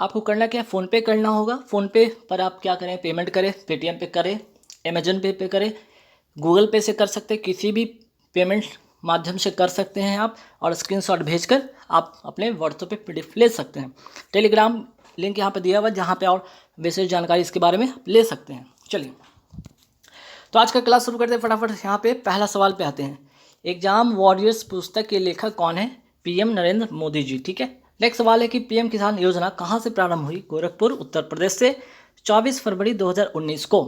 आपको करना क्या है, फ़ोनपे करना होगा। फ़ोनपे पर आप क्या करें, पेमेंट करें, पेटीएम पे करें, अमेजन पे करें, गूगल पे से कर सकते हैं, किसी भी पेमेंट माध्यम से कर सकते हैं आप। और स्क्रीनशॉट भेजकर आप अपने व्हाट्सएप पे पीडीएफ ले सकते हैं। टेलीग्राम लिंक यहाँ पे दिया हुआ है, जहाँ पे और विशेष जानकारी इसके बारे में ले सकते हैं। चलिए, तो आज का क्लास शुरू करते हैं फटाफट। यहाँ पे पहला सवाल पे आते हैं। एग्जाम वॉरियर्स पुस्तक के लेखक कौन है? पीएम नरेंद्र मोदी जी। ठीक है, नेक्स्ट सवाल है कि पीएम किसान योजना कहाँ से प्रारंभ हुई? गोरखपुर, उत्तर प्रदेश से 24 फरवरी 2019 को।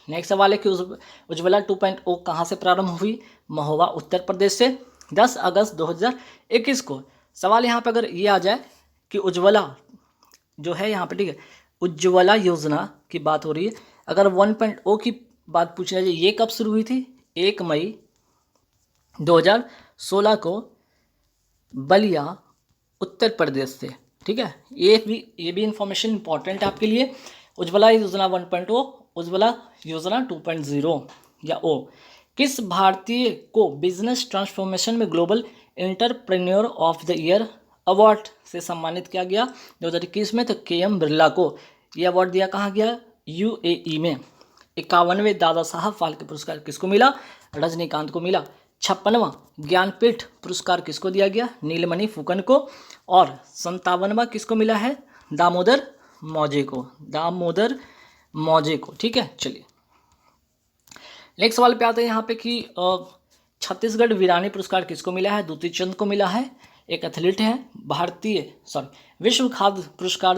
नेक्स्ट सवाल है कि उज्ज्वला 2.0 कहाँ से प्रारंभ हुई? महोबा, उत्तर प्रदेश से 10 अगस्त 2021 को। सवाल यहाँ पर अगर ये आ जाए कि उज्ज्वला जो है यहाँ पे, ठीक है, उज्ज्वला योजना की बात हो रही है, अगर 1.0 की बात पूछना चाहिए, ये कब शुरू हुई थी? 1 मई 2016 को बलिया, उत्तर प्रदेश से। ठीक है, ये भी इंफॉर्मेशन इंपॉर्टेंट है आपके लिए। उज्ज्वला योजना 1.0, उज्ज्वला योजना 2.0 या ओ। किस भारतीय को बिजनेस ट्रांसफॉर्मेशन में global entrepreneur of the year award से सम्मानित किया गया 2021 में? तो केएम बिरला को यह अवार्ड दिया। कहाँ गया? यूएई में। 51वें दादा साहब फाल्के पुरस्कार किसको मिला? रजनीकांत को मिला। 56वां ज्ञानपीठ पुरस्कार किसको दिया गया? नीलमणि फुकन को। और 57वां किसको मिला है? दामोदर मौजे को, दामोदर मौजे को। ठीक है, चलिए नेक्स्ट सवाल पे आते हैं यहाँ पे कि छत्तीसगढ़ वीरानी पुरस्कार किसको मिला है? दूती चंद को मिला है, एक एथलीट है। विश्व खाद्य पुरस्कार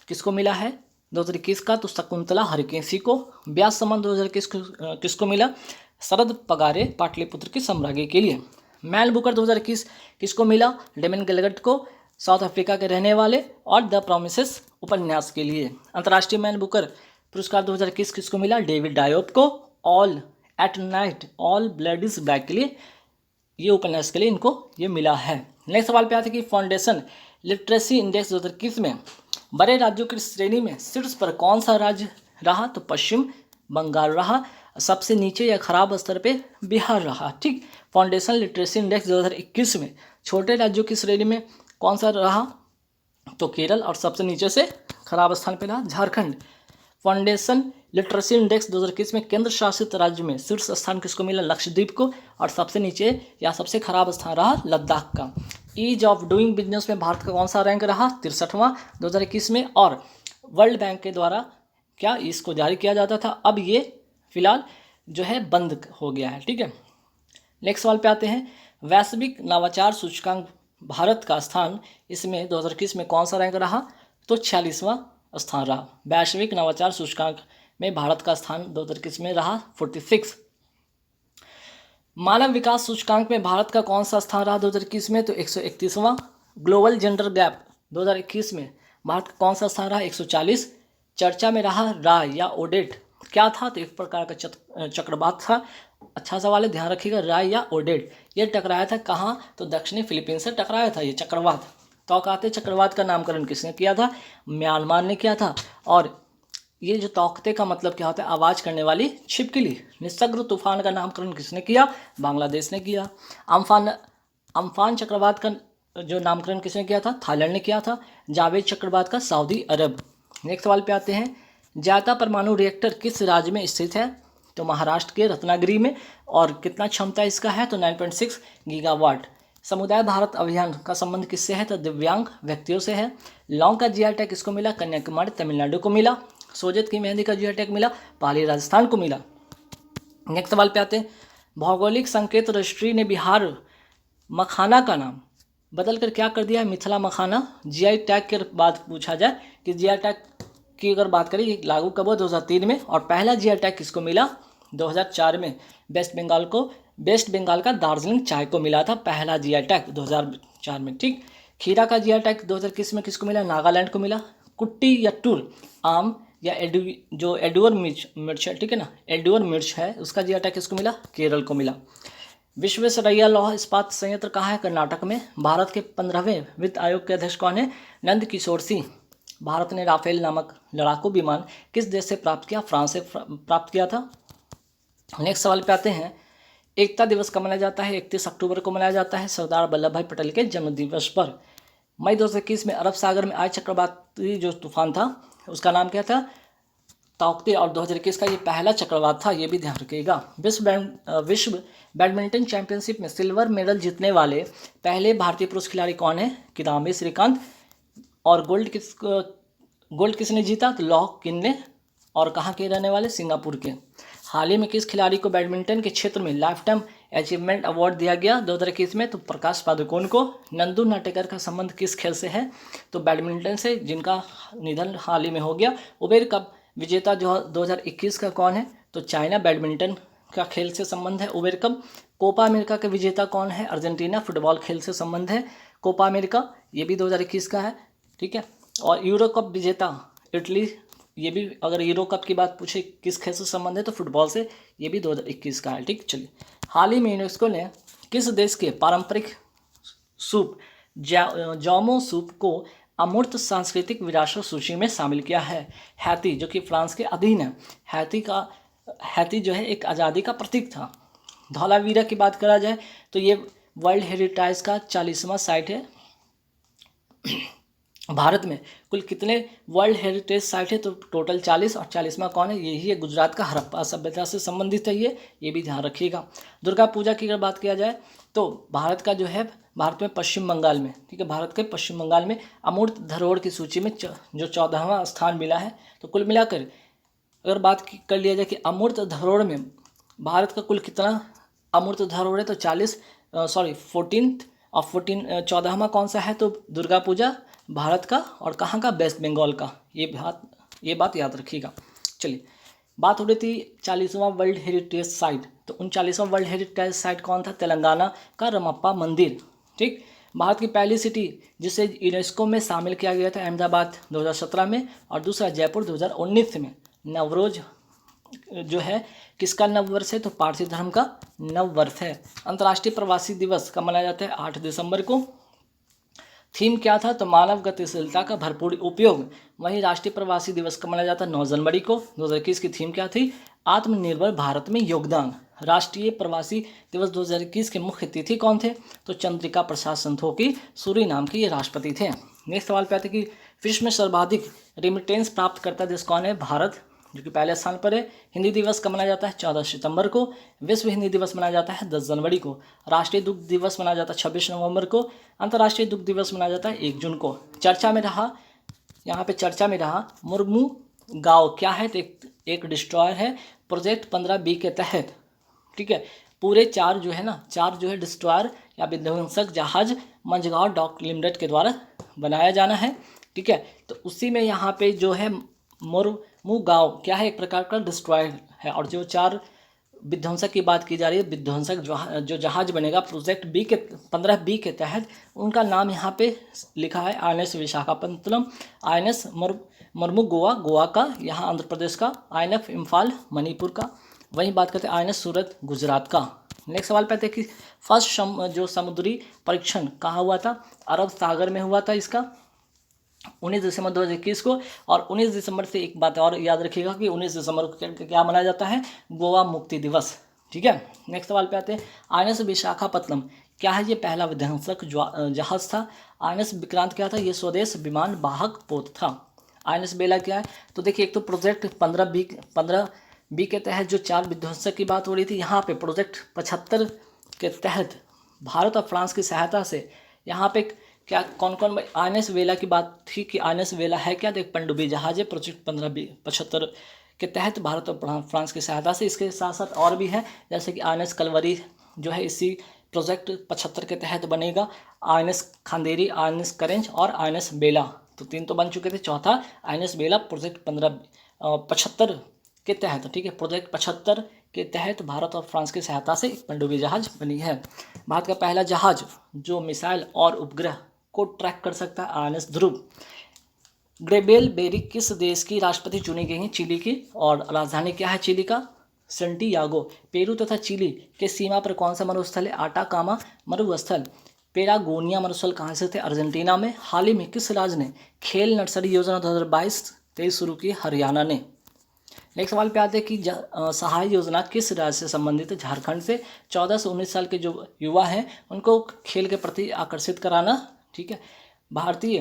किसको मिला है 2021 का? तो शकुंतला हरिकेसी को। व्यास सम्मान 2021 किसको मिला? शरद पगारे, पाटलिपुत्र की सम्राज्ञी के लिए। मैन बुकर 2021 किसको मिला? डेमन गैलगट को, साउथ अफ्रीका के रहने वाले, और द प्रोमिसेस उपन्यास के लिए। अंतर्राष्ट्रीय मैन बुकर पुरस्कार 2021 किसको मिला? डेविड डायोप को, all at night all blood is black के लिए, ये उपन्यास के लिए इनको ये मिला है। नेक्स्ट सवाल पे आते हैं कि फाउंडेशन लिटरेसी इंडेक्स 2021 में बड़े राज्यों की श्रेणी में शीर्ष पर कौन सा राज्य रहा? तो पश्चिम बंगाल रहा। सबसे नीचे या खराब स्तर पे बिहार रहा। ठीक, फाउंडेशन लिटरेसी इंडेक्स 2021 में छोटे राज्यों की श्रेणी में कौन सा रहा? तो केरल। और सबसे नीचे से खराब स्थान पे रहा झारखंड। फाउंडेशन लिटरेसी इंडेक्स 2021 में केंद्र शासित राज्य में शीर्ष स्थान किसको मिला? लक्षद्वीप को। और सबसे नीचे या सबसे खराब स्थान रहा लद्दाख का। ईज ऑफ डूइंग बिजनेस में भारत का कौन सा रैंक रहा? 63वां 2021 में। और वर्ल्ड बैंक के द्वारा क्या इसको जारी किया जाता था, अब ये फिलहाल जो है बंद हो गया है। ठीक है, नेक्स्ट सवाल पे आते हैं। वैश्विक नवाचार सूचकांक भारत का स्थान इसमें 2021 में कौन सा रैंक रहा? तो 46वां स्थान रहा। वैश्विक नवाचार सूचकांक में भारत का स्थान 2021 में रहा 46। मानव विकास सूचकांक में भारत का कौन सा स्थान रहा 2021 में? तो 131वां। ग्लोबल जेंडर गैप 2021 में भारत का कौन सा स्थान रहा? 140। चर्चा में रहा रा या ओडेट क्या था? तो एक प्रकार का चक्रवात था। अच्छा सवाल है, ध्यान रखिएगा। रा या ओडेट ये टकराया था कहाँ? तो दक्षिणी फिलीपींस से टकराया था ये चक्रवात। तौकाते चक्रवात का नामकरण किसने किया था? म्यांमार ने किया था। और ये जो तौकते का मतलब क्या होता है? आवाज़ करने वाली छिपकली। निसर्ग तूफान का नामकरण किसने किया? बांग्लादेश ने किया। अम्फान चक्रवात का जो नामकरण किसने किया था? थाईलैंड ने किया था। जावेद चक्रवात का सऊदी अरब। नेक्स्ट सवाल पे आते हैं। जायता परमाणु रिएक्टर किस राज्य में स्थित है? तो महाराष्ट्र के रत्नागिरी में। और कितना क्षमता इसका है? तो 9.6 गीगावाट। समुदाय भारत अभियान का संबंध किससे है? तो दिव्यांग व्यक्तियों से है। लौंग का जीआई टैग किसको मिला? कन्याकुमारी तमिलनाडु को मिला। सोजत की मेहंदी का जीआई टैग मिला? पाली राजस्थान को मिला। नेक्स्ट सवाल पे आते हैं। भौगोलिक संकेत रजिस्ट्री ने बिहार मखाना का नाम बदलकर क्या कर दिया है? मिथिला मखाना। जीआई टैग के बाद पूछा जाए कि जीआई टैग की अगर बात करें, ये लागू कब हुआ? 2003 में। और पहला जीआई टैग किसको मिला? 2004 में वेस्ट बंगाल को। वेस्ट बंगाल का दार्जिलिंग चाय को मिला था पहला जीआई टैग 2004 में। ठीक, खीरा का जीआई टैग 2021 में किसको मिला? नागालैंड को मिला। कुट्टी या टूर आम या जो एडुअर मिर्च है, ठीक है ना, एडुअर मिर्च है, उसका जीआई टैग किसको मिला? केरल को मिला। विश्वेश्वरैया लौह इस्पात संयंत्र कहाँ है? कर्नाटक में। भारत के 15वें वित्त आयोग के अध्यक्ष कौन है? नंद किशोर सिंह। भारत ने राफेल नामक लड़ाकू विमान किस देश से प्राप्त किया? फ्रांस से प्राप्त किया था। नेक्स्ट सवाल पे आते हैं। एकता दिवस कब मनाया जाता है? 31 अक्टूबर को मनाया जाता है सरदार वल्लभ भाई पटेल के जन्म दिवस पर। मई 2021 में अरब सागर में आए चक्रवाती जो तूफान था उसका नाम क्या था, ताउते, और 2021 का ये पहला चक्रवात था, ये भी ध्यान रखिएगा। विश्व बैडमिंटन चैंपियनशिप में सिल्वर मेडल जीतने वाले पहले भारतीय पुरुष खिलाड़ी कौन है, किदाम्बी श्रीकांत। और गोल्ड किसने जीता, तो लौह किन, और कहाँ के रहने वाले, सिंगापुर के। हाल ही में किस खिलाड़ी को बैडमिंटन के क्षेत्र में लाइफ टाइम अचीवमेंट अवार्ड दिया गया 2021 में, तो प्रकाश पादुकोण को। नंदू नाटेकर का संबंध किस खेल से है, तो बैडमिंटन से, जिनका निधन हाल ही में हो गया। उबेर कप विजेता जो 2021 का कौन है, तो चाइना, बैडमिंटन का खेल से संबंध है उबेर कप। कोपा अमेरिका के विजेता कौन है, अर्जेंटीना, फुटबॉल खेल से संबंध है कोपा अमेरिका, ये भी 2021 का है, ठीक है। और यूरो कप विजेता इटली, ये भी अगर यूरो कप की बात पूछे किस खेल से संबंध है, तो फुटबॉल से, ये भी 2021 का है, ठीक। चलिए, हाल ही में यूनेस्को ने किस देश के पारंपरिक सूप जामो सूप को अमूर्त सांस्कृतिक विरासत सूची में शामिल किया है। हैती, जो कि फ्रांस के अधीन है। हैती जो है एक आज़ादी का प्रतीक था। धौलावीरा की बात करा जाए तो ये वर्ल्ड हेरिटेज का 40वां साइट है। भारत में कुल कितने वर्ल्ड हेरिटेज साइट है, तो टोटल 40, और 40वां कौन है, यही है गुजरात का हड़प्पा सभ्यता से संबंधित है ये भी ध्यान रखिएगा। दुर्गा पूजा की अगर बात किया जाए तो भारत का जो है, भारत में पश्चिम बंगाल में, ठीक है, भारत के पश्चिम बंगाल में अमूर्त धरोहर की सूची में जो 14वां स्थान मिला है। तो कुल मिलाकर अगर बात कर लिया जाए कि अमूर्त धरोहर में भारत का कुल कितना अमूर्त धरोहर है, तो 14वां कौन सा है, तो दुर्गा पूजा भारत का, और कहाँ का, वेस्ट बंगाल का। ये बात याद रखिएगा। चलिए, बात हो रही थी 40वां वर्ल्ड हेरिटेज साइट, तो 39वां वर्ल्ड हेरिटेज साइट कौन था, तेलंगाना का रमप्पा मंदिर, ठीक। भारत की पहली सिटी जिसे यूनेस्को में शामिल किया गया था, अहमदाबाद 2017 में, और दूसरा जयपुर 2019 में। नवरोज जो है किसका नववर्ष है, तो पारसी धर्म का नववर्ष है। अंतर्राष्ट्रीय प्रवासी दिवस कब मनाया जाता है, 8 दिसंबर को। थीम क्या था, तो मानव गतिशीलता का भरपूर उपयोग। वहीं राष्ट्रीय प्रवासी दिवस कब मनाया जाता है, 9 जनवरी को। 2021 की थीम क्या थी, आत्मनिर्भर भारत में योगदान। राष्ट्रीय प्रवासी दिवस 2021 के मुख्य अतिथि कौन थे, तो चंद्रिका प्रसाद संतोखी, सूरीनाम के ये राष्ट्रपति थे। नेक्स्ट सवाल पे आते कि विश्व में सर्वाधिक रेमिटेंस प्राप्त करता देश कौन है, भारत, जो कि पहले स्थान पर है। हिंदी दिवस कब मनाया जाता है, 14 सितंबर को। विश्व हिंदी दिवस मनाया जाता है 10 जनवरी को। राष्ट्रीय दुग्ध दिवस मनाया जाता है 26 नवंबर को। अंतर्राष्ट्रीय दुग्ध दिवस मनाया जाता है 1 जून को। चर्चा में रहा मुर्मू गांव क्या है, तो एक डिस्ट्रॉयर है प्रोजेक्ट 15B के तहत, ठीक है। पूरे 4 जो है डिस्ट्रॉयर या विध्वंसक जहाज मंझगांव डॉक लिमिटेड के द्वारा बनाया जाना है, ठीक है। तो उसी में यहाँ पे जो है मुर्मू गांव क्या है, एक प्रकार का डिस्ट्रॉयर है। और जो 4 विध्वंसक की बात की जा रही है, विध्वंसक जो जहाज बनेगा प्रोजेक्ट 15B के तहत, उनका नाम यहाँ पे लिखा है INS विशाखापत्तनम, INS मुर्मू गोवा का, यहाँ आंध्र प्रदेश का, INF इम्फाल मणिपुर का। वहीं बात करते हैं INS सूरत गुजरात का। नेक्स्ट सवाल पे आते हैं कि फर्स्ट जो समुद्री परीक्षण कहाँ हुआ था, अरब सागर में हुआ था इसका 19 दिसंबर 2021 को। और 19 दिसंबर से एक बात और याद रखिएगा कि 19 दिसंबर को क्या मनाया जाता है, गोवा मुक्ति दिवस, ठीक है। नेक्स्ट सवाल पे आते हैं INS विशाखापत्तनम क्या है, ये पहला विध्वंसक जहाज था। INS विक्रांत क्या था, ये स्वदेश विमान वाहक पोत था। INS बेला क्या है, तो देखिए एक तो प्रोजेक्ट 15B के तहत जो 4 विध्वंसक की बात हो रही थी, यहाँ पे प्रोजेक्ट 75 के तहत भारत और फ्रांस की सहायता से यहाँ पे क्या कौन INS वेला की बात थी कि INS वेला है क्या, तो एक पनडुब्बी जहाज है प्रोजेक्ट 15B-75 के तहत भारत और फ्रांस की सहायता से। इसके साथ साथ और भी है, जैसे कि INS कलवरी जो है इसी प्रोजेक्ट 75 के तहत बनेगा। INS खांदेरी, INS करेंज और INS बेला, तो 3 तो बन चुके थे, चौथा INS बेला प्रोजेक्ट 75 के तहत, ठीक है। प्रोजेक्ट 75 के तहत भारत और फ्रांस की सहायता से पनडुब्बी जहाज बनी है। भारत का पहला जहाज जो मिसाइल और उपग्रह को ट्रैक कर सकता है INS ध्रुव। ग्रेबियल बेरी किस देश की राष्ट्रपति चुनी गई हैं, चिली की, और राजधानी क्या है चिली का, सेंटियागो। पेरू तथा चिली के सीमा पर कौन सा मरुस्थल है, आटाकामा मरुस्थल। पेरागोनिया मरुस्थल कहाँ से थे, अर्जेंटीना में। हाल ही में किस राज्य ने खेल नर्सरी योजना 2022-23 शुरू की, हरियाणा ने। नेक्स्ट सवाल पे आते हैं कि सहाय योजना किस राज्य से संबंधित है, झारखंड से। 14 से 19 साल के जो युवा हैं उनको खेल के प्रति आकर्षित कराना, ठीक है। भारतीय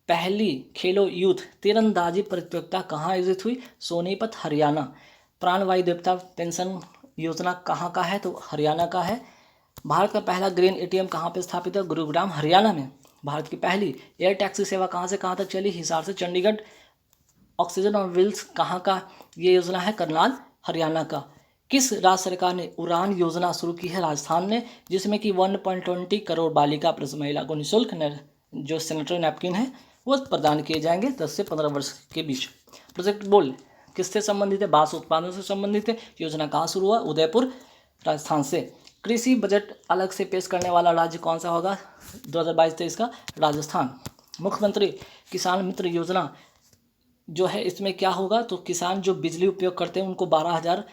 पहली खेलो यूथ तीरंदाजी प्रतियोगिता कहाँ आयोजित हुई? सोनीपत, हरियाणा। प्राणवायु देवता पेंशन योजना कहाँ का है? तो हरियाणा का है। भारत का पहला ग्रीन एटीएम कहाँ पे स्थापित है? गुरुग्राम, हरियाणा में। भारत की पहली एयर टैक्सी सेवा कहाँ से कहाँ तक चली? हिसार से चंडीगढ़। ऑक्सीजन और व्हील्स कहाँ का ये योजना है? करनाल, हरियाणा का। किस राज्य सरकार ने उड़ान योजना शुरू की है? राजस्थान ने, जिसमें कि 1.20 करोड़ बालिका प्लस महिला को निःशुल्क जो सैनिटरी नैपकिन है वो प्रदान किए जाएंगे 10 से 15 वर्ष के बीच। प्रोजेक्ट बोल किससे संबंधित है? बांस उत्पादन से संबंधित है। योजना कहाँ शुरू हुआ? उदयपुर, राजस्थान से। कृषि बजट अलग से पेश करने वाला राज्य कौन सा होगा 2022-23 का? राजस्थान। मुख्यमंत्री किसान मित्र योजना जो है इसमें क्या होगा? तो किसान जो बिजली उपयोग करते हैं उनको 12,000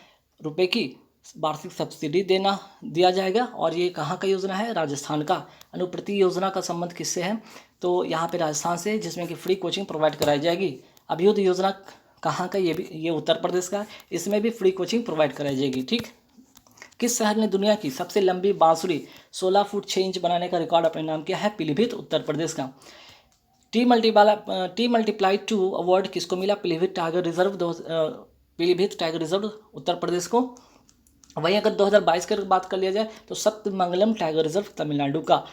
रुपये की वार्षिक सब्सिडी दिया जाएगा। और ये कहाँ का योजना है? राजस्थान का। अनुप्रति योजना का संबंध किससे है? तो यहाँ पे राजस्थान से, जिसमें कि फ्री कोचिंग प्रोवाइड कराई जाएगी। अभ्युदय योजना कहाँ का? ये उत्तर प्रदेश का है। इसमें भी फ्री कोचिंग प्रोवाइड कराई जाएगी। ठीक। किस शहर ने दुनिया की सबसे लंबी बांसुरी 16 फुट 6 इंच बनाने का रिकॉर्ड अपने नाम किया है? पीलीभीत, उत्तर प्रदेश का। टी मल्टीप्लाई 2 अवार्ड किसको मिला? पीलीभीत टाइगर रिजर्व उत्तर प्रदेश को। वहीं अगर 2022 की बात कर लिया जाए तो सत्यमंगलम टाइगर रिजर्व तमिलनाडु का।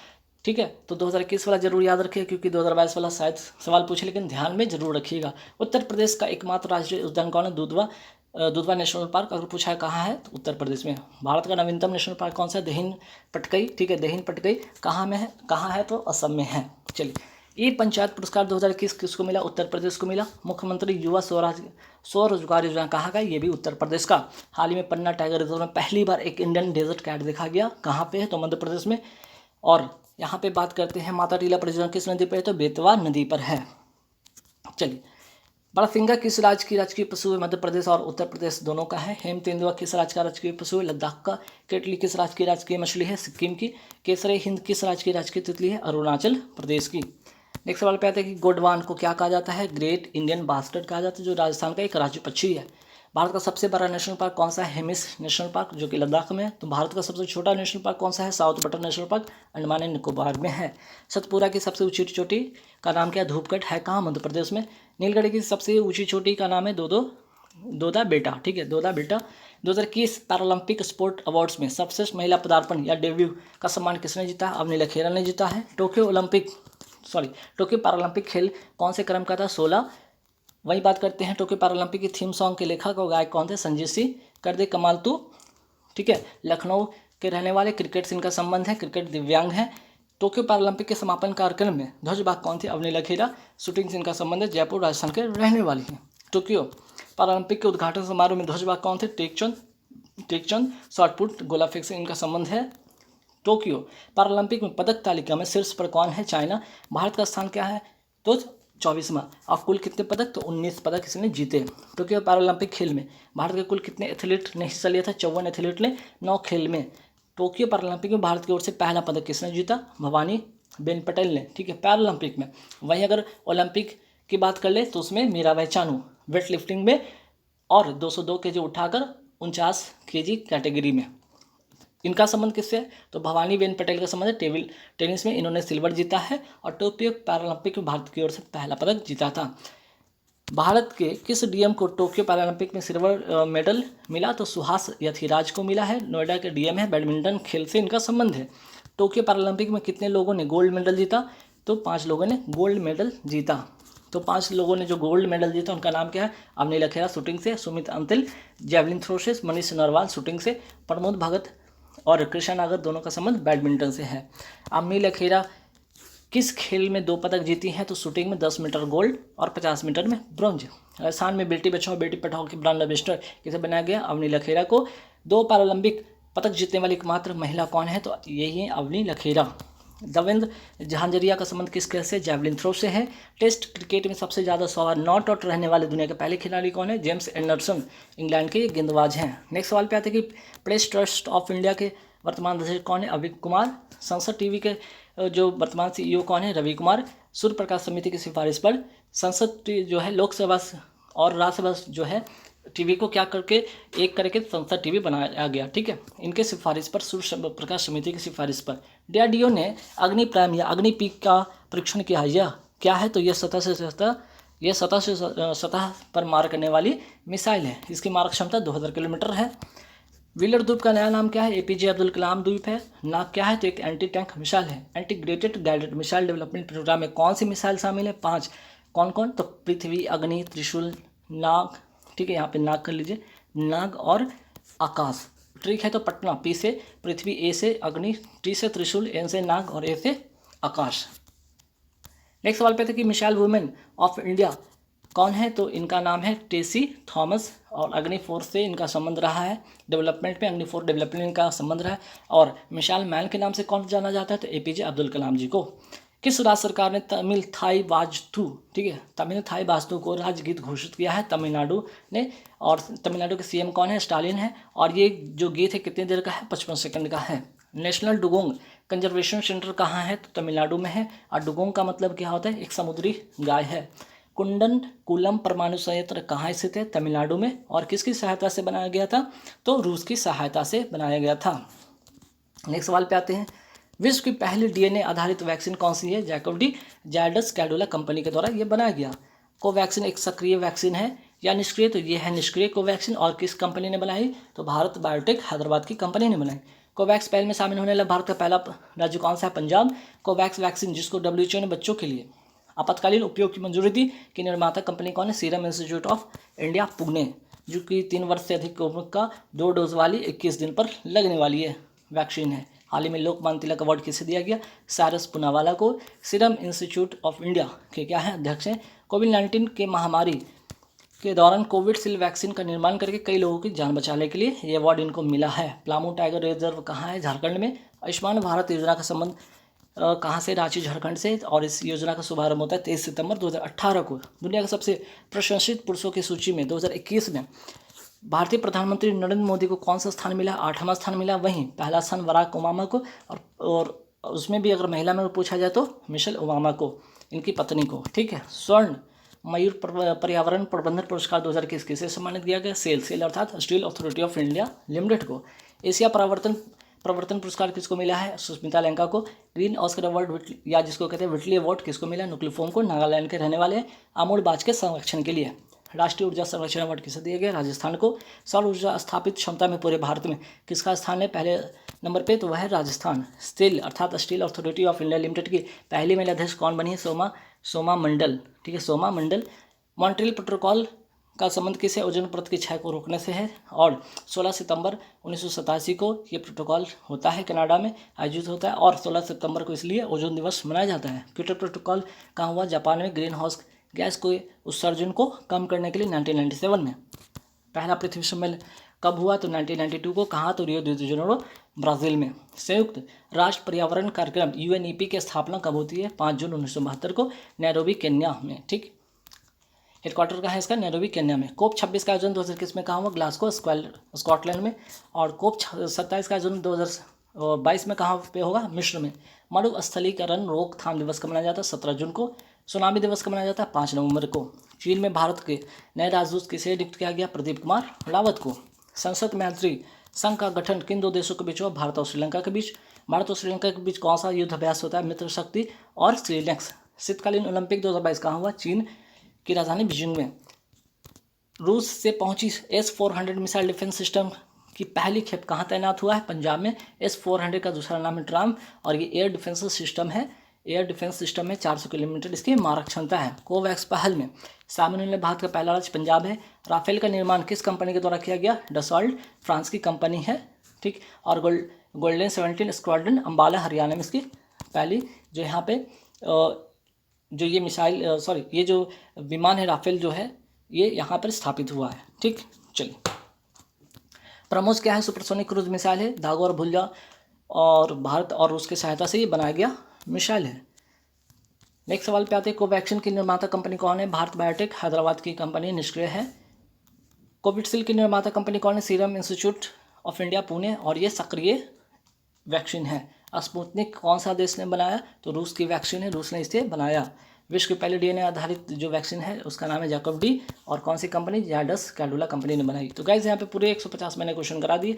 ठीक है, तो 2021 वाला जरूर याद रखिए क्योंकि 2022 वाला शायद सवाल पूछे, लेकिन ध्यान में जरूर रखिएगा। उत्तर प्रदेश का एकमात्र राष्ट्रीय उद्यान कौन है? Dudhwa national park. अगर पूछा है कहाँ है तो उत्तर प्रदेश में। भारत का नवीनतम नेशनल पार्क कौन सा है? दिहिन पटकई। ठीक है, दिहिन पटकई कहाँ में है? कहाँ है? तो असम में है। चलिए, ई पंचायत पुरस्कार 2021 किसको मिला? उत्तर प्रदेश को मिला। मुख्यमंत्री युवा स्वरोजगार योजना कहाँ का? ये भी उत्तर प्रदेश का। हाल ही में पन्ना टाइगर रिजर्व में पहली बार एक इंडियन डेजर्ट कैट देखा गया। कहाँ पे है? तो मध्य प्रदेश में। और यहाँ पे बात करते हैं माता टीला परियोजना किस नदी पर है? तो बेतवा नदी पर है। चलिए, बारहसिंगा किस राज्य की राजकीय पशु है? मध्य प्रदेश और उत्तर प्रदेश दोनों का है। हेम तेंदुआ किस राज्य का राजकीय पशु है? लद्दाख का। केटली किस राज्य की राजकीय मछली है? सिक्किम की। केसरे हिंद किस राज्य की राजकीय तितली है? अरुणाचल प्रदेश की। नेक्स्ट सवाल पे आते हैं कि गोंडवान को क्या कहा जाता है? ग्रेट इंडियन बास्टर्ड कहा जाता है, जो राजस्थान का एक राज्य पक्षी है। भारत का सबसे बड़ा नेशनल पार्क कौन सा है? हेमिस नेशनल पार्क, जो कि लद्दाख में है। तो भारत का सबसे छोटा नेशनल पार्क कौन सा है? South button national park, Andaman and Nicobar में है। सतपुरा की सबसे ऊंची चोटी का नाम क्या? धूपगढ़ है। कहाँ? मध्य प्रदेश में। नीलगढ़ की सबसे ऊंची चोटी का नाम है दोदा बेटा। ठीक है, दोदा बेटा। 2021 पैरालंपिक स्पोर्ट अवार्ड्स में सर्वश्रेष्ठ महिला पदार्पण या डेब्यू का सम्मान किसने जीता? अवनी लखेरा ने जीता है। टोक्यो पैरालंपिक खेल कौन से क्रम का था? 16। वही बात करते हैं टोक्यो पैरालंपिक की थीम सॉन्ग के लेखक और गायक कौन थे? संजीत सिंह। कर दे कमाल तू। ठीक है, लखनऊ के रहने वाले। क्रिकेट से इनका संबंध है, क्रिकेट दिव्यांग है। टोक्यो पैरालंपिक के समापन कार्यक्रम में ध्वजवाहक कौन थे? अवनी लखेरा। शूटिंग से इनका संबंध है, जयपुर राजस्थान के रहने वाली हैं। टोक्यो पैरालंपिक के उद्घाटन समारोह में ध्वजवाहक कौन थे? टेकचंद। शॉटपुट गोला फेंक से इनका संबंध है। टोक्यो पैरालंपिक में पदक तालिका में शीर्ष पर कौन है? चाइना। भारत का स्थान क्या है? तो 24वां। और कुल कितने पदक? तो 19 पदक इसने जीते। टोक्यो पैरालंपिक खेल में भारत के कुल कितने एथलीट ने हिस्सा लिया था? 54 एथलीट ने 9 खेल में। टोक्यो पैरालंपिक में भारत की ओर से पहला पदक किसने जीता? भवानी बेन पटेल ने। ठीक है, पैरालंपिक में। वहीं अगर ओलंपिक की बात कर ले तो उसमें मीराबाई चानू वेट लिफ्टिंग में और 202 केजी उठाकर 49 केजी कैटेगरी में। इनका संबंध किससे है? तो भवानी बेन पटेल का संबंध है टेबल टेनिस में, इन्होंने सिल्वर जीता है। और टोक्यो पैरालंपिक में भारत की ओर से पहला पदक जीता था। भारत के किस डीएम को टोक्यो पैरालंपिक में सिल्वर मेडल मिला? तो सुहास यथिराज को मिला है। नोएडा के डीएम है। बैडमिंटन खेल से इनका संबंध है। टोक्यो पैरालंपिक में कितने लोगों ने गोल्ड मेडल जीता? तो 5 लोगों ने गोल्ड मेडल जीता। तो 5 लोगों ने जो गोल्ड मेडल जीता उनका नाम क्या है? अवनी लखेरा शूटिंग से, सुमित अंतिल जैवलिन थ्रो से, मनीष नरवाल शूटिंग से, प्रमोद भगत और कृष्णा नागर दोनों का संबंध बैडमिंटन से है। अवनी लखेरा किस खेल में 2 पदक जीती हैं? तो शूटिंग में 10 मीटर गोल्ड और 50 मीटर में ब्रॉन्ज। राजस्थान में बेटी बचाओ बेटी पढ़ाओ के ब्रांड एम्बेसडर किसे बनाया गया? अवनी लखेरा को। 2 पैरालंपिक पदक जीतने वाली एकमात्र महिला कौन है? तो यही है अवनी लखेरा। देवेंद्र झांझरिया का संबंध किस खेल से? जैवलिन थ्रो से है। टेस्ट क्रिकेट में सबसे ज़्यादा 100 नॉट आउट रहने वाले दुनिया के पहले खिलाड़ी कौन है? जेम्स एंडरसन, इंग्लैंड के गेंदबाज हैं। नेक्स्ट सवाल पे आते हैं कि प्रेस ट्रस्ट ऑफ इंडिया के वर्तमान अध्यक्ष कौन है? अभी कुमार। संसद टीवी के जो वर्तमान CEO कौन है? रवि कुमार। सूर्य प्रकाश समिति की सिफारिश पर संसद जो है लोकसभा और राज्यसभा जो है टीवी को क्या करके एक करके संसद टीवी बनाया गया, ठीक है। इनके सिफारिश पर, सूर्य प्रकाश समिति की सिफारिश पर DRDO ने अग्नि प्राइम या अग्नि पीक का परीक्षण किया। यह क्या है? तो यह सतह से सतह पर मार करने वाली मिसाइल है। इसकी मारक क्षमता 2000 किलोमीटर है। व्हीलर द्वीप का नया नाम क्या है? APJ अब्दुल कलाम द्वीप है। नाग क्या है? तो एक एंटी टैंक मिसाइल है। Integrated guided missile development programme में कौन सी मिसाइल शामिल है? 5। कौन कौन? तो पृथ्वी, अग्नि, त्रिशूल, नाग, ठीक है, यहाँ पे नाग कर लीजिए, नाग और आकाश। ट्रिक है तो पटना, P से पृथ्वी, A से अग्नि, T से त्रिशूल, N से नाग और A से आकाश। नेक्स्ट सवाल पे थे कि मिसाइल वुमेन ऑफ इंडिया कौन है? तो इनका नाम है टेसी थॉमस और अग्नि फोर्स से इनका संबंध रहा है डेवलपमेंट में, अग्नि फोर्स डेवलपमेंट इनका संबंध रहा है। और मिसाइल मैन के नाम से कौन जाना जाता है? तो APJ अब्दुल कलाम जी को। किस राज्य सरकार ने तमिल थाई वास्तु, ठीक है, तमिल थाई वास्तु को राज्य गीत घोषित किया है? तमिलनाडु ने। और तमिलनाडु के CM कौन है? स्टालिन है। और ये जो गीत है कितनी देर का है? 55 सेकंड का है। नेशनल डुगोंग कंजर्वेशन सेंटर कहाँ है? तो तमिलनाडु में है। और डुगोंग का मतलब क्या होता है? एक समुद्री गाय है। कुंडनकुलम परमाणु संयंत्र कहाँ स्थित है? तमिलनाडु में। और किसकी सहायता से बनाया गया था? तो रूस की सहायता से बनाया गया था। नेक्स्ट सवाल पे आते हैं। विश्व की पहली DNA आधारित वैक्सीन कौन सी है? जैकब डी जायडस कैडुला कंपनी के द्वारा ये बनाया गया। कोवैक्सीन एक सक्रिय वैक्सीन है या निष्क्रिय? तो ये है निष्क्रिय कोवैक्सीन। और किस कंपनी ने बनाई? तो भारत बायोटेक हैदराबाद की कंपनी ने बनाई। कोवैक्स पहल में शामिल होने वाला भारत का पहला राज्य कौन सा है? पंजाब। कोवैक्स वैक्सीन जिसको WHO ने बच्चों के लिए आपातकालीन उपयोग की मंजूरी दी कि निर्माता कंपनी कौन है? Serum institute of India Pune, जो कि 3 वर्ष से अधिक उम्र का 2 डोज वाली 21 दिन पर लगने वाली है वैक्सीन है। हाल ही में लोकमान्य तिलक अवार्ड किसे दिया गया? सारस पूनावाला को। सीरम इंस्टीट्यूट ऑफ इंडिया के क्या है? अध्यक्ष हैं। कोविड-19 के महामारी के दौरान कोविडशील्ड वैक्सीन का निर्माण करके कई लोगों की जान बचाने के लिए ये अवार्ड इनको मिला है। प्लामू टाइगर रिजर्व कहाँ है? झारखंड में। आयुष्मान भारत योजना का संबंध कहाँ से? रांची, झारखंड से। और इस योजना का शुभारंभ होता है 23 सितंबर 2018 को। दुनिया के सबसे प्रशंसित पुरुषों की सूची में 2021 में भारतीय प्रधानमंत्री नरेंद्र मोदी को कौन सा स्थान मिला? 8वां स्थान मिला। वहीं पहला स्थान बराक ओबामा को, और उसमें भी अगर महिला में पूछा जाए तो मिशेल ओबामा को, इनकी पत्नी को, ठीक है। स्वर्ण मयूर पर्यावरण प्रबंधन पुरस्कार 2021 किसे सम्मानित किया गया? सेल अर्थात steel authority of India limited को। एशिया प्रवर्तन पुरस्कार किसको मिला है? सुष्मिता लंका को। ग्रीन ऑस्कर अवार्ड या जिसको कहते हैं विटली अवार्ड किसको मिला? नुक्लीफोम को, नागालैंड के रहने वाले आमोड़ बाज के संरक्षण के लिए। राष्ट्रीय ऊर्जा संरक्षण अवार्ड किसे दिया गया? राजस्थान को। सौर ऊर्जा स्थापित क्षमता में पूरे भारत में किसका स्थान है पहले नंबर पे? तो वह है राजस्थान। स्टील अर्थात steel authority of India limited की पहली महिला अध्यक्ष कौन बनी है? सोमा मंडल, ठीक है, सोमा मंडल। मॉन्ट्रियल प्रोटोकॉल का संबंध किसे? ओजोन परत की क्षय को रोकने से है। और 16 सितंबर 1987 को ये प्रोटोकॉल होता है, कनाडा में आयोजित होता है। और 16 सितंबर को इसलिए ओजोन दिवस मनाया जाता है। क्योटो प्रोटोकॉल कहाँ हुआ? जापान में। ग्रीन हाउस गैस को उत्सर्जन को कम करने के लिए 1997 में। पहला पृथ्वी सम्मेलन कब हुआ? तो 1992 को। कहाँ? तो रियो डी जेनेरो, ब्राज़ील में। संयुक्त राष्ट्र पर्यावरण कार्यक्रम UNEP की स्थापना कब होती है? 5 जून 1972 को, नैरोबी केन्या में, ठीक। हेडक्वार्टर कहाँ है इसका? नैरोबी केन्या में। COP 26 का आयोजन 2021 में कहाँ हुआ? ग्लासगो, स्कॉटलैंड में। और COP 27 का आयोजन 2022 में कहाँ पे होगा? मिस्र में। मरुस्थलीकरण रोकथाम दिवस कब मनाया जाता है? 17 जून को। सुनामी दिवस कब मनाया जाता है? 5 नवंबर को। चीन में भारत के नए राजदूत किसे नियुक्त किया गया? प्रदीप कुमार रावत को। संसद मैत्री संघ का गठन किन 2 देशों के बीच हुआ? भारत और श्रीलंका के बीच। भारत और श्रीलंका के बीच कौन सा युद्ध अभ्यास होता है? मित्र शक्ति और श्रीलैक्स। शीतकालीन ओलंपिक 2022 कहाँ हुआ? चीन की राजधानी बीजिंग में। रूस से पहुंची S-400 मिसाइल डिफेंस सिस्टम की पहली खेप कहाँ तैनात हुआ है? पंजाब में। S-400 का दूसरा नाम है ट्राम और ये एयर डिफेंस सिस्टम है। एयर डिफेंस सिस्टम में 400 किलोमीटर इसकी मारक क्षमता है। कोवैक्स पहल में शामिल होने भारत का पहला राज्य पंजाब है। राफेल का निर्माण किस कंपनी के द्वारा किया गया? डसॉल्ट फ्रांस की कंपनी है, ठीक। और गोल्डन 17 स्क्वाड्रन अम्बाला हरियाणा में इसकी पहली जो यहाँ पे जो ये मिसाइल ये जो विमान है राफेल जो है ये यहाँ पर स्थापित हुआ है, ठीक। चलिए, ब्रह्मोस क्या है? सुपरसोनिक क्रूज मिसाइल है। दागो और भुल्जा और भारत और रूस की सहायता से ये बनाया गया मिसाइल है। नेक्स्ट सवाल पे आते हैं। कोवैक्सीन की निर्माता कंपनी कौन है? भारत बायोटेक हैदराबाद की कंपनी निष्क्रिय है। कोविडशील्ड की निर्माता कंपनी कौन है? Serum institute of India Pune और ये सक्रिय वैक्सीन है। स्पुतनिक कौन सा देश ने बनाया? तो रूस की वैक्सीन है, रूस ने इसे बनाया। विश्व की पहली डीएनए आधारित जो वैक्सीन है उसका नाम है जैकब डी, और कौन सी कंपनी, जायडस कैडिला कंपनी ने बनाई। तो गाइज यहाँ पे पूरे 150 मैंने क्वेश्चन करा दिए।